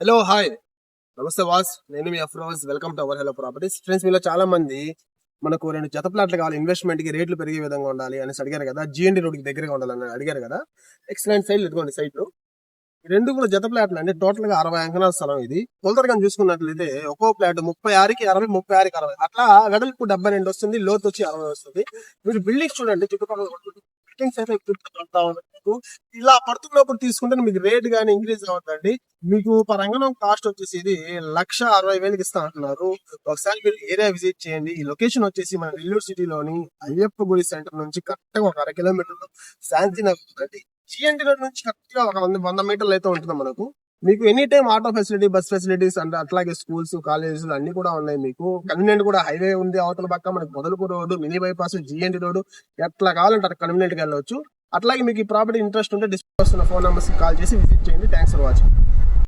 Hello hi నమస్తే వాస్. నేను మీ Afroz. Welcome to our hello properties. Friends, మీలో చాలా మంది మనకు 2 జత ప్లాట్లు కావాలి, ఇన్వెస్ట్మెంట్ కి రేట్లు పెరిగే విధంగా ఉండాలి అని అడిగారు కదా. జిఎండి రోడ్ కి దగ్గరగా ఉండాలని అడిగారు కదా. ఎక్సలెంట్ సైడ్ ఇదిగోండి సైట్లు. ఈ రెండు కూడా జత ప్లాట్లు అండి. టోటల్ గా 60 అంకణాల స్థలం ఇది. కొలతగా చూసుకున్నట్లయితే ఒక్కో ప్లాట్ 36కి 60, 36కి 60 అట్లా వెడల్పు 72 వస్తుంది, లోతు వచ్చి 60 వస్తుంది. మీరు బిల్డింగ్స్ చూడండి, చుట్టుపక్కల బిల్డింగ్స్ అయితే మీకు ఇలా పడుతున్నప్పుడు తీసుకుంటే మీకు రేట్ గానీ ఇంక్రీజ్ అవుతుందండి. మీకు పర్ అంగణం కాస్ట్ వచ్చేసి ఇది 1,60,000 ఇస్తా అంటున్నారు. ఒకసారి మీరు ఏరియా విజిట్ చేయండి. ఈ లొకేషన్ వచ్చేసి మన నెల్లూరు సిటీలోని అయ్యప్ప గుడి సెంటర్ నుంచి కరెక్ట్ గా ఒక 1/2 కిలోమీటర్లు శాంతి నగర్ జిఎన్టీ రోడ్ నుంచి కరెక్ట్ గా ఒక 100 మీటర్లు అయితే ఉంటుంది మనకు. మీకు any time auto facility, bus facilities అంటే అట్లాగే స్కూల్స్, కాలేజెస్ అన్ని కూడా ఉన్నాయి. మీకు కన్వీనియంట్ కూడా హైవే ఉంది అవతల పక్క, మనకి మొదలుకు road, mini bypass, GNT road ఎట్లా కావాలంటే అట్లా కన్వీనియంట్ గా వెళ్ళవచ్చు. అట్లాగే మీకు ఈ ప్రాపర్టీ ఇంట్రెస్ట్ ఉంటే డిస్ప్లే వస్తున్న ఫోన్ నెంబర్స్ కాల్ చేసి విజిట్ చేయండి. Thanks for watching.